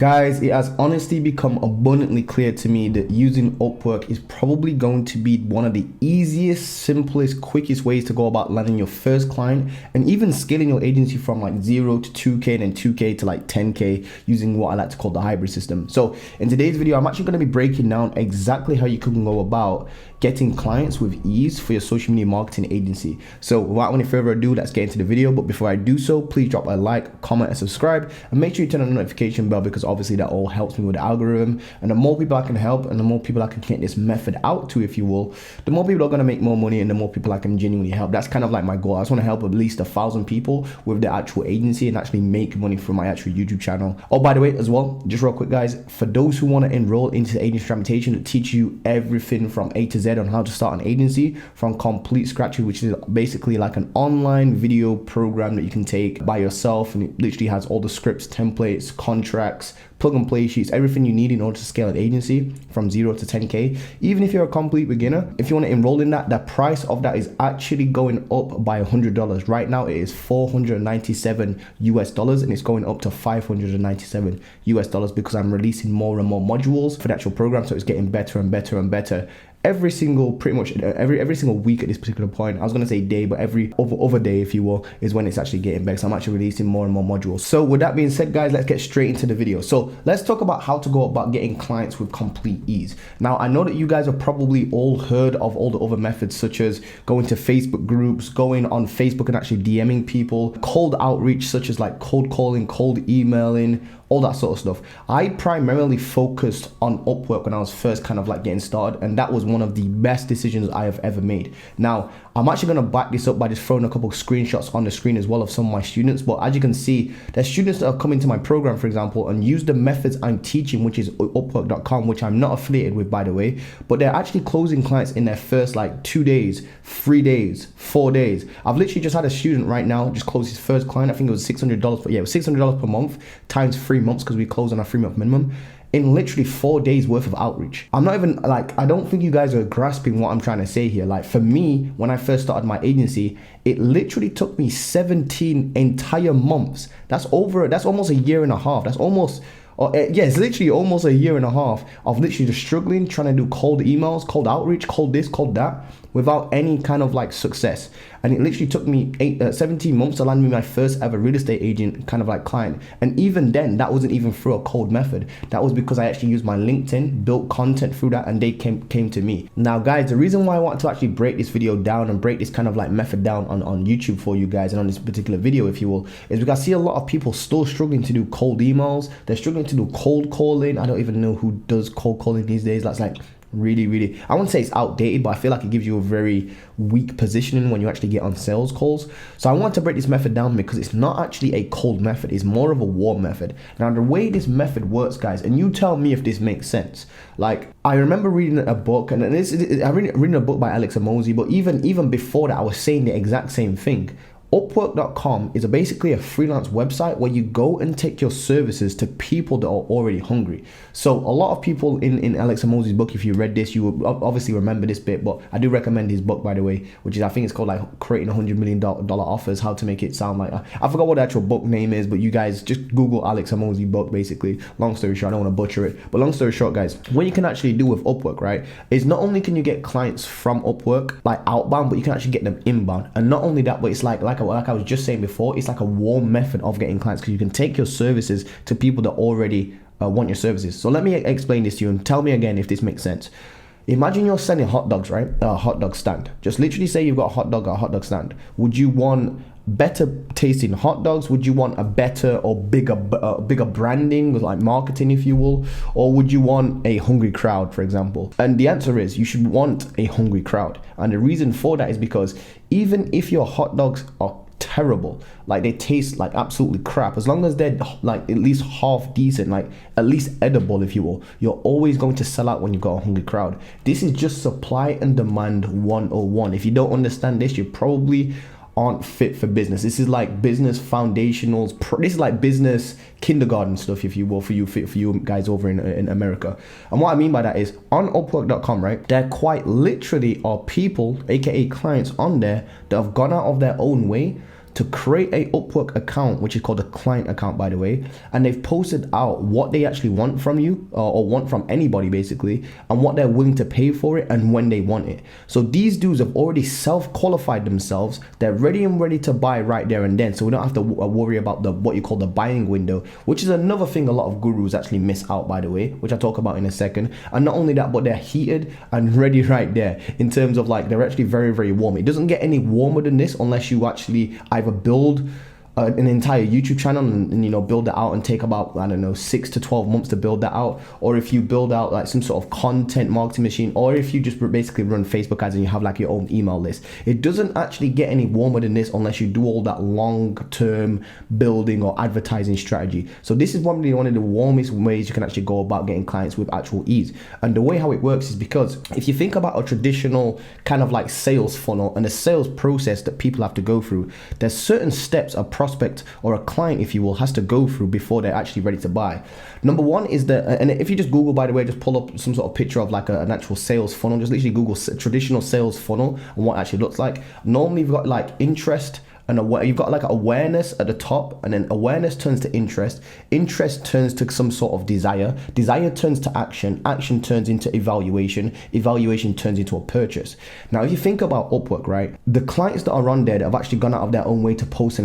Guys, it has honestly become abundantly clear to me that using Upwork is probably going to be one of the easiest, simplest, quickest ways to go about landing your first client and even scaling your agency from like 0 to 2K and then 2K to like 10K using what I like to call the hybrid system. So in today's video, I'm actually going to be breaking down exactly how you can go about getting clients with ease for your social media marketing agency. So without any further ado, let's get into the video. But before I do so, please drop a like, comment, and subscribe, and make sure you turn on the notification bell because obviously that all helps me with the algorithm. And the more people I can help and the more people I can get this method out to, if you will, the more people are going to make more money and the more people I can genuinely help. That's kind of like my goal. I just want to help at least 1,000 people with the actual agency and actually make money from my actual YouTube channel. Oh, by the way, as well, just real quick, guys, for those who want to enroll into the agency implementation that teach you everything from A to Z on how to start an agency from complete scratch, which is basically like an online video program that you can take by yourself, and it literally has all the scripts, templates, contracts, plug and play sheets, everything you need in order to scale an agency from 0 to 10K. Even if you're a complete beginner, if you want to enroll in that, the price of that is actually going up by $100. Right now it is $497 US, and it's going up to $597 US because I'm releasing more and more modules for the actual program, so it's getting better and better and better every single every single week at this particular point. I was going to say day, but every other day, if you will, is when it's actually getting better. So I'm actually releasing more and more modules. So with that being said, guys, let's get straight into the video. So let's talk about how to go about getting clients with complete ease. Now, I know that you guys have probably all heard of all the other methods, such as going to Facebook groups, going on Facebook and actually DMing people, cold outreach, such as like cold calling, cold emailing, all that sort of stuff. I primarily focused on Upwork when I was first kind of like getting started, and that was one of the best decisions I have ever made. Now, I'm actually gonna back this up by just throwing a couple of screenshots on the screen as well of some of my students. But as you can see, there's students that have come into my program, for example, and use the methods I'm teaching, which is Upwork.com, which I'm not affiliated with, by the way, but they're actually closing clients in their first like 2 days, 3 days, 4 days. I've literally just had a student right now just close his first client. I think it was $600, but yeah, it was $600 per month times 3 months because we close on a 3-month minimum in literally 4 days worth of outreach. I'm not even like, I don't think you guys are grasping what I'm trying to say here. Like for me, when I first started my agency, it literally took me 17 entire months. That's almost a year and a half. That's almost, yeah, it's literally almost a year and a half of literally just struggling, trying to do cold emails, cold outreach, cold this, cold that, without any kind of like success. And it literally took me 17 months to land me my first ever real estate agent kind of like client. And even then, that wasn't even through a cold method. That was because I actually used my LinkedIn, built content through that, and they came to me. Now guys, the reason why I want to actually break this video down and break this kind of like method down on YouTube for you guys and on this particular video, if you will, is because I see a lot of people still struggling to do cold emails. They're struggling to do cold calling. I don't even know who does cold calling these days. That's like really, I wouldn't say it's outdated, but I feel like it gives you a very weak positioning when you actually get on sales calls. So I want to break this method down because it's not actually a cold method, it's more of a warm method. Now the way this method works, guys, and you tell me if this makes sense. Like I remember reading a book, and I'm reading a book by SMMA, but even before that I was saying the exact same thing. Upwork.com is basically a freelance website where you go and take your services to people that are already hungry. So a lot of people in Alex Hormozi's book, if you read this, you will obviously remember this bit, but I do recommend his book, by the way, which is, I think it's called like Creating $100 Million Offers, how to make it sound like, I forgot what the actual book name is, but you guys just Google Alex Hormozi book, basically. Long story short, I don't want to butcher it, but long story short, guys, what you can actually do with Upwork, right, is not only can you get clients from Upwork, like outbound, but you can actually get them inbound. And not only that, but it's like I was just saying before, it's like a warm method of getting clients because you can take your services to people that already want your services. So let me explain this to you and tell me again if this makes sense. Imagine you're selling hot dogs, right? A hot dog stand. Just literally say you've got a hot dog at a hot dog stand. Would you want better tasting hot dogs? Would you want a better or bigger branding, like marketing, if you will? Or would you want a hungry crowd, for example? And the answer is you should want a hungry crowd. And the reason for that is because even if your hot dogs are terrible, like they taste like absolutely crap, as long as they're like at least half decent, like at least edible, if you will, you're always going to sell out when you've got a hungry crowd. This is just supply and demand 101. If you don't understand this, you probably aren't fit for business. This is like business foundationals. This is like business kindergarten stuff, if you will, for you guys over in America. And what I mean by that is on Upwork.com, right, there quite literally are people, aka clients, on there that have gone out of their own way to create a Upwork account, which is called a client account, by the way, and they've posted out what they actually want from you, or want from anybody basically, and what they're willing to pay for it and when they want it. So these dudes have already self-qualified themselves. They're ready to buy right there and then, so we don't have to worry about what you call the buying window, which is another thing a lot of gurus actually miss out, by the way, which I'll talk about in a second. And not only that, but they're heated and ready right there, in terms of like they're actually very, very warm. It doesn't get any warmer than this unless you actually either build an entire YouTube channel and build that out and take about, I don't know, 6 to 12 months to build that out, or if you build out like some sort of content marketing machine, or if you just basically run Facebook ads and you have like your own email list. It doesn't actually get any warmer than this unless you do all that long-term building or advertising strategy. So this is probably one of the warmest ways you can actually go about getting clients with actual ease. And the way how it works is, because if you think about a traditional kind of like sales funnel and the sales process that people have to go through, there's certain steps a prospect or a client, if you will, has to go through before they're actually ready to buy. Number one is and if you just Google, by the way, just pull up some sort of picture of like an actual sales funnel, just literally Google traditional sales funnel and what it actually looks like. Normally you've got like interest, and you've got like awareness at the top, and then awareness turns to interest turns to some sort of desire turns to action turns into evaluation turns into a purchase. Now if you think about Upwork, right, the clients that are on there that have actually gone out of their own way to post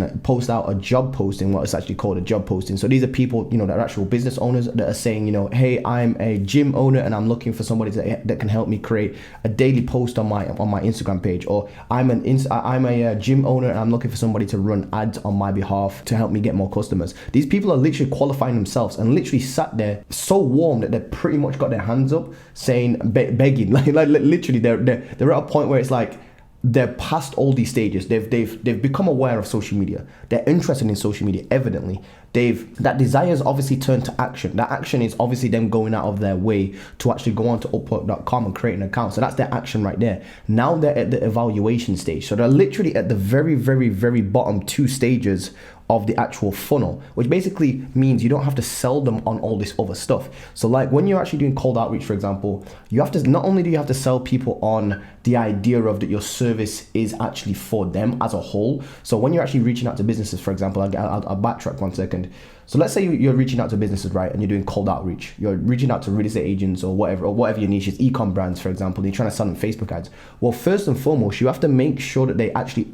out a job posting, what is actually called a job posting. So these are people that are actual business owners that are saying, hey, I'm a gym owner and I'm looking for somebody that can help me create a daily post on my Instagram page, or I'm a gym owner and I'm looking for somebody to run ads on my behalf to help me get more customers. These people are literally qualifying themselves and literally sat there so warm that they've pretty much got their hands up saying, begging, like literally they're at a point where it's like they're past all these stages. They've become aware of social media. They're interested in social media, evidently. That desire has obviously turned to action. That action is obviously them going out of their way to actually go on to Upwork.com and create an account. So that's their action right there. Now they're at the evaluation stage. So they're literally at the very, very, very bottom 2 stages of the actual funnel, which basically means you don't have to sell them on all this other stuff. So like when you're actually doing cold outreach, for example, you have to, not only do you have to sell people on the idea of that your service is actually for them as a whole. So when you're actually reaching out to businesses, for example, I'll backtrack 1 second. So let's say you're reaching out to businesses, right, and you're doing cold outreach. You're reaching out to real estate agents or whatever your niche is, e-com brands, for example. You're trying to sell them Facebook ads. Well, first and foremost, you have to make sure that they actually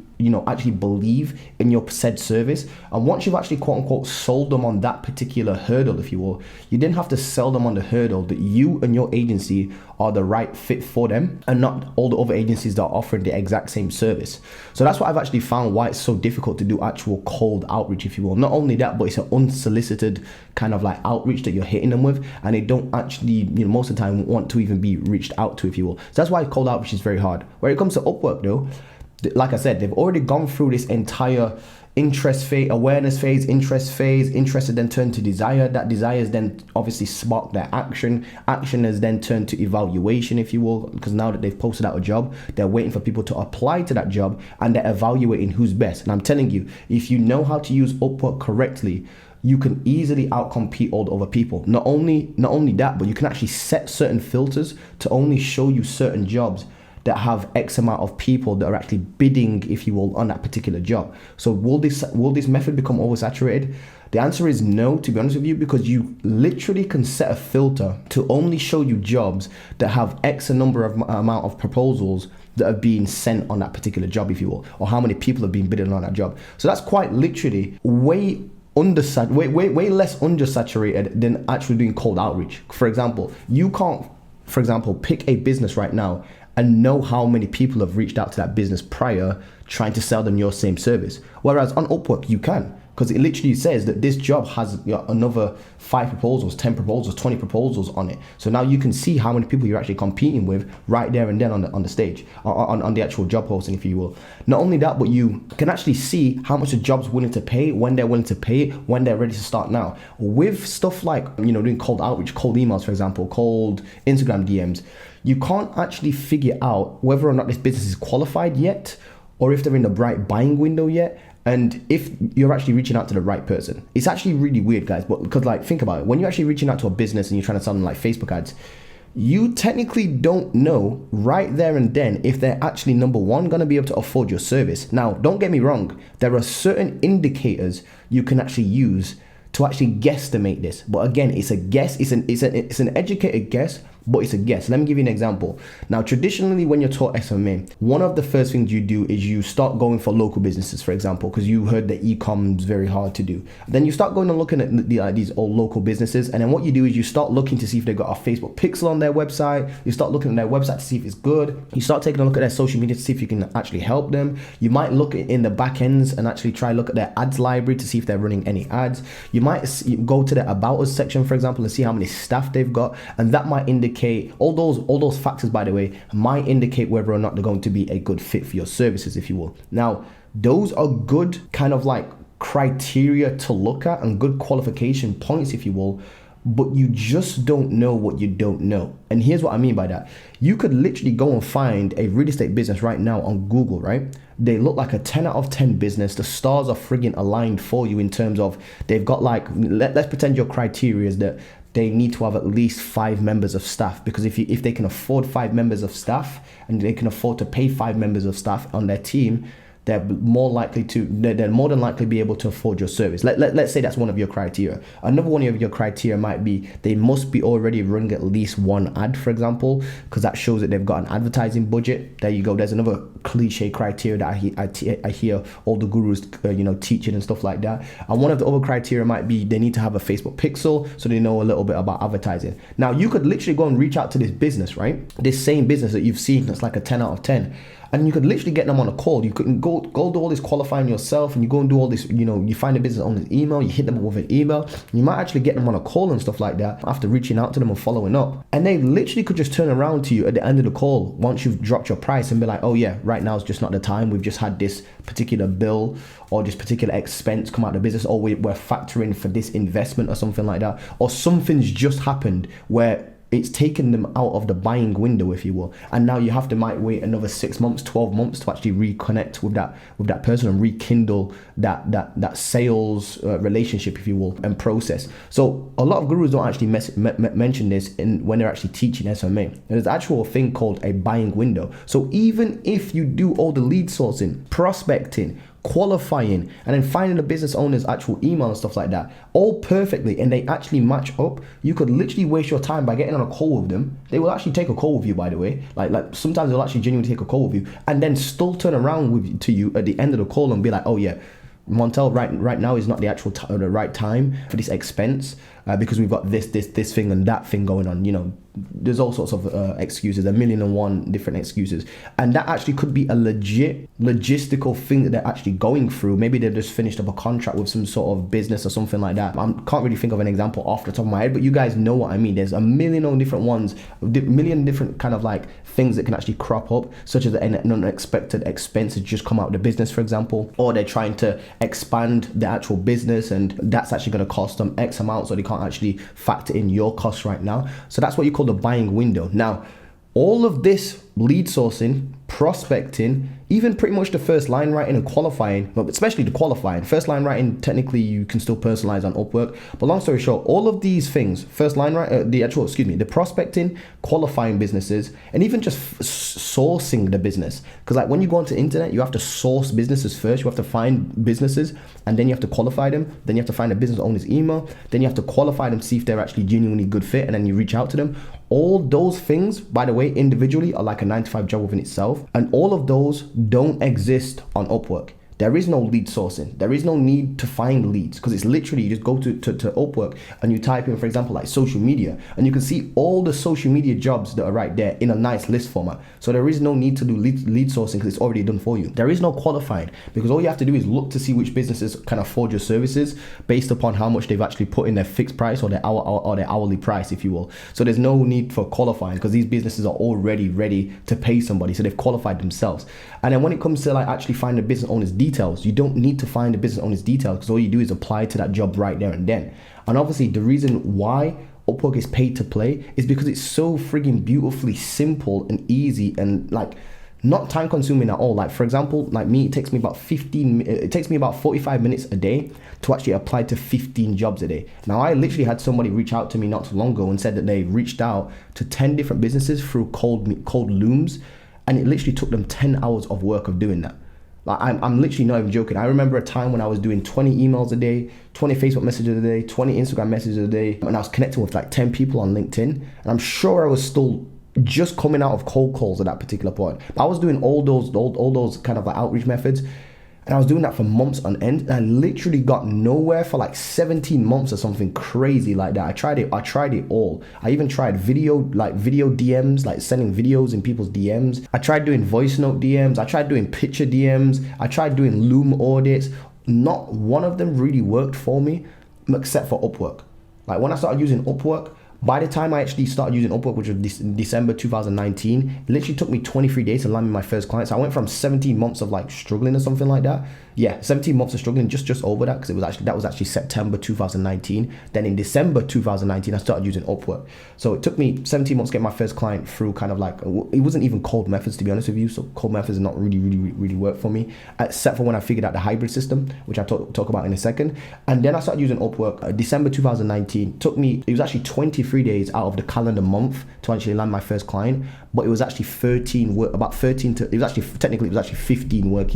believe in your said service. And once you've actually quote unquote sold them on that particular hurdle, if you will, you then have to sell them on the hurdle that you and your agency are the right fit for them, and not all the other agencies that are offering the exact same service. So that's what I've actually found why it's so difficult to do actual cold outreach, if you will. Not only that, but it's an unsolicited kind of like outreach that you're hitting them with, and they don't actually, most of the time want to even be reached out to, if you will. So that's why cold outreach is very hard. When it comes to Upwork though, like I said, they've already gone through this entire interest phase, awareness phase, interested then turned to desire. That desire has then obviously sparked their action has then turned to evaluation, if you will, because now that they've posted out a job, they're waiting for people to apply to that job, and they're evaluating who's best. And I'm telling you, if you know how to use Upwork correctly, you can easily outcompete all the other people. Not only that, but you can actually set certain filters to only show you certain jobs that have X amount of people that are actually bidding, if you will, on that particular job. So will this method become oversaturated? The answer is no, to be honest with you, because you literally can set a filter to only show you jobs that have X amount of proposals that are being sent on that particular job, if you will, or how many people have been bidding on that job. So that's quite literally way less undersaturated than actually doing cold outreach. For example, you can't, pick a business right now and know how many people have reached out to that business prior trying to sell them your same service. Whereas on Upwork, you can, because it literally says that this job has another 5 proposals, 10 proposals, 20 proposals on it. So now you can see how many people you're actually competing with right there and then on the stage, on the actual job posting, if you will. Not only that, but you can actually see how much the job's willing to pay, when they're willing to pay it, when they're ready to start now. With stuff like, doing cold outreach, cold emails, for example, cold Instagram DMs, you can't actually figure out whether or not this business is qualified yet, or if they're in the right buying window yet, and if you're actually reaching out to the right person. It's actually really weird, guys, but because think about it, when you're actually reaching out to a business and you're trying to sell them like Facebook ads, you technically don't know right there and then if they're actually, number one, going to be able to afford your service. Now, don't get me wrong, there are certain indicators you can actually use to actually guesstimate this. But again, it's a guess, it's an educated guess, but it's a guess. Let me give you an example. Now, traditionally, when you're taught SMMA, one of the first things you do is you start going for local businesses, for example, because you heard that e-com is very hard to do. Then you start going and looking at these old local businesses, and then what you do is you start looking to see if they've got a Facebook pixel on their website. You start looking at their website to see if it's good. You start taking a look at their social media to see if you can actually help them. You might look in the back ends and actually try look at their ads library to see if they're running any ads. You might go to the About Us section, for example, and see how many staff they've got, and that might indicate all those factors, by the way, might indicate whether or not they're going to be a good fit for your services, if you will. Now, those are good kind of like criteria to look at and good qualification points, if you will, but you just don't know what you don't know. And here's what I mean by that. You could literally go and find a real estate business right now on Google, right? They look like a 10 out of 10 business. The stars are friggin' aligned for you in terms of they've got like, let's pretend your criteria is that they need to have at least 5 members of staff, because if they can afford 5 members of staff and they can afford to pay 5 members of staff on their team, they're more than likely be able to afford your service. Let's say that's one of your criteria. Another one of your criteria might be they must be already running at least one ad, for example, because that shows that they've got an advertising budget. There you go. There's another cliche criteria that I hear all the gurus teaching and stuff like that. And one of the other criteria might be they need to have a Facebook pixel so they know a little bit about advertising. Now, you could literally go and reach out to this business, right? This same business that you've seen that's like a 10 out of 10. And you could literally get them on a call. You could go do all this qualifying yourself, and you go and do all this, you find a business owner's email, you hit them up with an email. You might actually get them on a call and stuff like that after reaching out to them and following up. And they literally could just turn around to you at the end of the call once you've dropped your price and be like, oh yeah, right now is just not the time. We've just had this particular bill or this particular expense come out of the business, or we're factoring for this investment or something like that. Or something's just happened where it's taken them out of the buying window, if you will, and now you might wait another 6 months, 12 months to actually reconnect with that person and rekindle that sales relationship, if you will, and process. So a lot of gurus don't actually mention this when they're actually teaching SMMA. There's an actual thing called a buying window. So even if you do all the lead sourcing, prospecting, qualifying, and then finding the business owner's actual email and stuff like that all perfectly, and they actually match up, you could literally waste your time by getting on a call with them. They will actually take a call with you, by the way. Like sometimes they'll actually genuinely take a call with you and then still turn around to you at the end of the call and be like, oh yeah, Montel, right now is not the actual the right time for this expense because we've got this thing and that thing going on. There's all sorts of excuses, 1,000,001 different excuses, and that actually could be a legit logistical thing that they're actually going through. Maybe they've just finished up a contract with some sort of business or something like that. I can't really think of an example off the top of my head, but you guys know what I mean. There's 1,000,000 different ones, million different kind of like things that can actually crop up, such as an unexpected expense that just come out of the business, for example, or they're trying to expand the actual business and that's actually going to cost them X amount, so they can't actually factor in your costs right now. So that's what you call the buying window. Now, all of this lead sourcing, prospecting, even pretty much the first line writing and qualifying, but especially the qualifying. First line writing, technically you can still personalize on Upwork, but long story short, all of these things, first line writing, the prospecting, qualifying businesses, and even just sourcing the business. Because like when you go onto the internet, you have to source businesses first. You have to find businesses and then you have to qualify them. Then you have to find a business owner's email. Then you have to qualify them, see if they're actually genuinely good fit, and then you reach out to them. All those things, by the way, individually are like a 9-to-5 job within itself. And all of those don't exist on Upwork. There is no lead sourcing. There is no need to find leads, because it's literally you just go to Upwork and you type in, for example, like social media, and you can see all the social media jobs that are right there in a nice list format. So there is no need to do lead sourcing because it's already done for you. There is no qualifying, because all you have to do is look to see which businesses can afford your services based upon how much they've actually put in their fixed price or their hourly price, if you will. So there's no need for qualifying because these businesses are already ready to pay somebody, so they've qualified themselves. And then when it comes to like actually finding a business owner's details, you don't need to find the business owner's details because all you do is apply to that job right there and then. And obviously the reason why Upwork is paid to play is because it's so friggin' beautifully simple and easy, and like not time consuming at all. Like for example, like me, it takes me about 45 minutes a day to actually apply to 15 jobs a day. Now I literally had somebody reach out to me not too long ago and said that they reached out to 10 different businesses through cold looms, and it literally took them 10 hours of work of doing that. Like I'm literally not even joking. I remember a time when I was doing 20 emails a day, 20 Facebook messages a day, 20 Instagram messages a day, and I was connecting with like 10 people on LinkedIn. And I'm sure I was still just coming out of cold calls at that particular point. I was doing all those kind of like outreach methods, and I was doing that for months on end, and I literally got nowhere for like 17 months or something crazy like that. I tried it all. I even tried video DMs, like sending videos in people's DMs. I tried doing voice note DMs. I tried doing picture DMs. I tried doing Loom audits. Not one of them really worked for me, except for Upwork. Like when I started using Upwork, by the time I actually started using Upwork, which was December 2019, it literally took me 23 days to land me my first client. So I went from 17 months of like struggling or something like that. Yeah, 17 months of struggling, just over that, because that was actually September 2019. Then in December 2019, I started using Upwork. So it took me 17 months to get my first client through kind of like, it wasn't even cold methods, to be honest with you. So cold methods not really work for me, except for when I figured out the hybrid system, which I'll talk about in a second. And then I started using Upwork December 2019. It was actually 23 days out of the calendar month to actually land my first client, but it was actually 15 working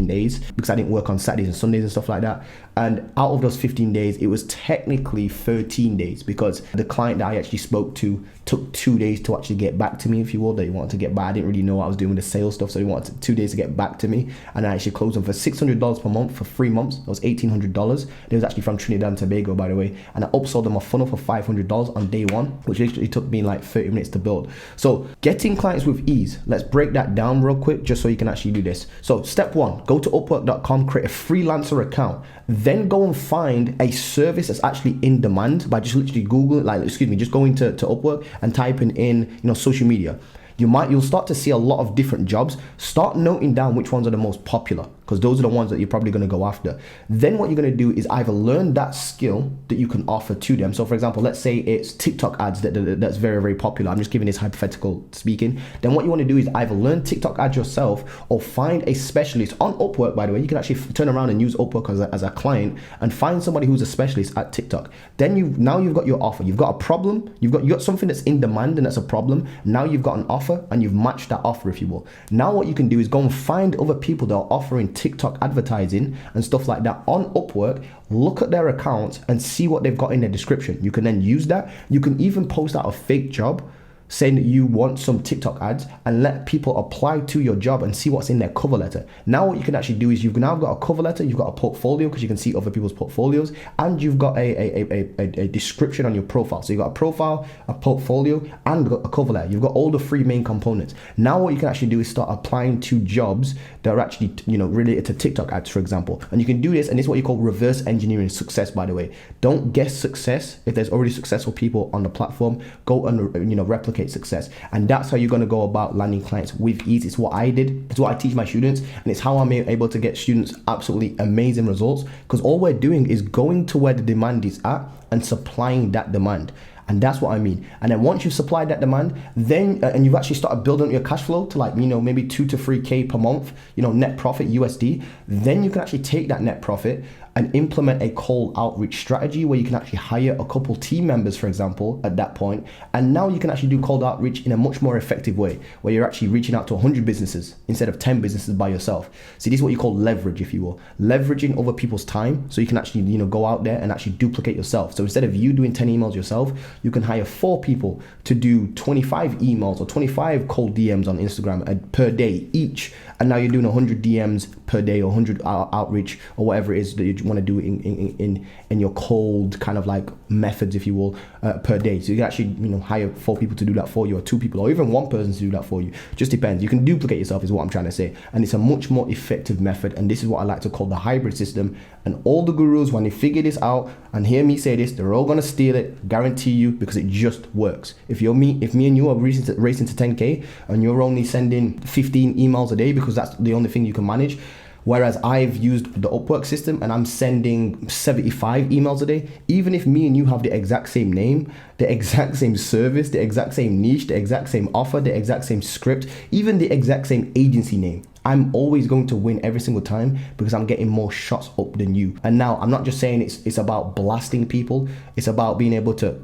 days, because I didn't work on Saturdays and Sundays and stuff like that. And out of those 15 days, it was technically 13 days, because the client that I actually spoke to took 2 days to actually get back to me, if you will. They wanted to get back. I didn't really know what I was doing with the sales stuff, so they wanted 2 days to get back to me. And I actually closed them for $600 per month for 3 months. That was $1,800. It was actually from Trinidad and Tobago, by the way. And I upsold them a funnel for $500 on day one, which literally took me like 30 minutes to build. So getting clients with ease. Let's break that down real quick, just so you can actually do this. So step one, go to upwork.com, create a freelancer account. Then go and find a service that's actually in demand by just literally just going to Upwork and typing in, social media. You'll start to see a lot of different jobs. Start noting down which ones are the most popular, because those are the ones that you're probably going to go after. Then what you're going to do is either learn that skill that you can offer to them. So for example, let's say it's TikTok ads that's very, very popular. I'm just giving this hypothetical speaking. Then what you want to do is either learn TikTok ads yourself, or find a specialist on Upwork. By the way, you can actually turn around and use Upwork as a client and find somebody who's a specialist at TikTok. Then you've got your offer. You've got a problem. You got something that's in demand and that's a problem. Now you've got an offer, and you've matched that offer, if you will. Now what you can do is go and find other people that are offering TikTok advertising and stuff like that on Upwork. Look at their accounts and see what they've got in their description. You can then use that. You can even post out a fake job saying that you want some TikTok ads, and let people apply to your job and see what's in their cover letter. Now what you can actually do is you've now got a cover letter, you've got a portfolio, because you can see other people's portfolios, and you've got a description on your profile. So you've got a profile, a portfolio, and a cover letter. You've got all the three main components. Now what you can actually do is start applying to jobs that are actually related to TikTok ads, for example. And you can do this, and this is what you call reverse engineering success, by the way. Don't guess success. If there's already successful people on the platform, go and replicate success. And that's how you're going to go about landing clients with ease. It's what I did. It's what I teach my students, and it's how I'm able to get students absolutely amazing results, because all we're doing is going to where the demand is at and supplying that demand. And that's what I mean. And then once you've supplied that demand, then and you've actually started building your cash flow to maybe 2 to 3K per month, net profit USD, then you can actually take that net profit and implement a cold outreach strategy where you can actually hire a couple team members, for example, at that point. And now you can actually do cold outreach in a much more effective way, where you're actually reaching out to 100 businesses instead of 10 businesses by yourself. See, this is what you call leverage, if you will. Leveraging other people's time, so you can actually, go out there and actually duplicate yourself. So instead of you doing 10 emails yourself, you can hire 4 people to do 25 emails or 25 cold DMs on Instagram per day each. And now you're doing 100 DMs per day, or 100 outreach, or whatever it is that you want to do in your cold kind of like methods, if you will, per day. So you can actually hire 4 people to do that for you, or 2 people, or even 1 person to do that for you. Just depends. You can duplicate yourself, is what I'm trying to say. And it's a much more effective method. And this is what I like to call the hybrid system. And all the gurus, when they figure this out and hear me say this, they're all going to steal it, guarantee you, because it just works. If me and you are racing to 10K and you're only sending 15 emails a day because that's the only thing you can manage, Whereas I've used the Upwork system and I'm sending 75 emails a day. Even if me and you have the exact same name, the exact same service, the exact same niche, the exact same offer, the exact same script, even the exact same agency name, I'm always going to win every single time because I'm getting more shots up than you. And now I'm not just saying it's about blasting people. It's about being able to,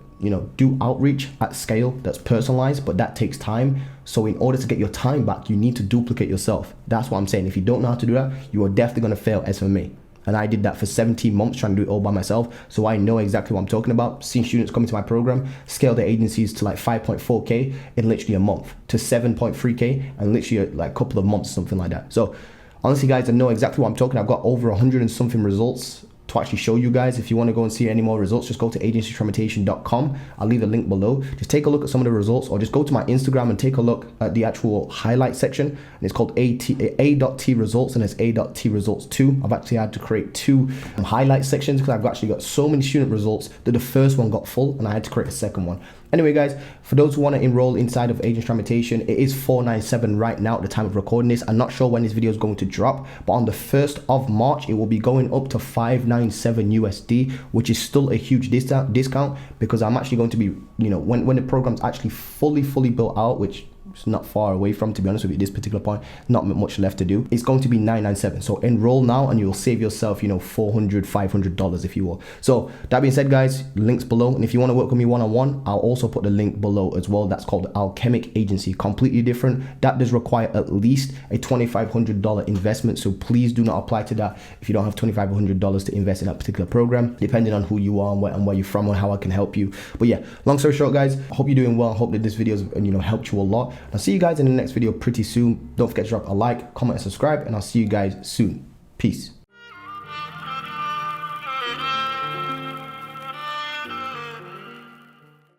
do outreach at scale that's personalized, but that takes time. So in order to get your time back, you need to duplicate yourself. That's what I'm saying. If you don't know how to do that, you are definitely going to fail SMMA. And I did that for 17 months trying to do it all by myself. So I know exactly what I'm talking about. Seeing students come into my program, scale their agencies to like 5.4K in literally a month, to 7.3K and literally like a couple of months, something like that. So honestly, guys, I know exactly what I'm talking. I've got over 100 and something results to actually show you guys. If you want to go and see any more results, just go to agencytransformation.com. I'll leave a link below. Just take a look at some of the results, or just go to my Instagram and take a look at the actual highlight section. And it's called A.T results, and it's A.T results 2. I've actually had to create 2 highlight sections because I've actually got so many student results that the first one got full and I had to create a second one. Anyway, guys, for those who want to enroll inside of Agent Transformation, it is $497 right now at the time of recording this. I'm not sure when this video is going to drop, but on the 1st of March, it will be going up to $597 USD, which is still a huge discount because I'm actually going to be, when the program's actually fully built out, which it's not far away from, to be honest with you, at this particular point, not much left to do. It's going to be $997. So enroll now and you'll save yourself, $400, $500 if you will. So that being said, guys, links below. And if you want to work with me one-on-one, I'll also put the link below as well. That's called Alchemic Agency, completely different. That does require at least a $2,500 investment. So please do not apply to that if you don't have $2,500 to invest in that particular program, depending on who you are and where you're from and how I can help you. But yeah, long story short, guys, I hope you're doing well. I hope that this video has, helped you a lot. I'll see you guys in the next video pretty soon. Don't forget to drop a like, comment, and subscribe, and I'll see you guys soon. Peace.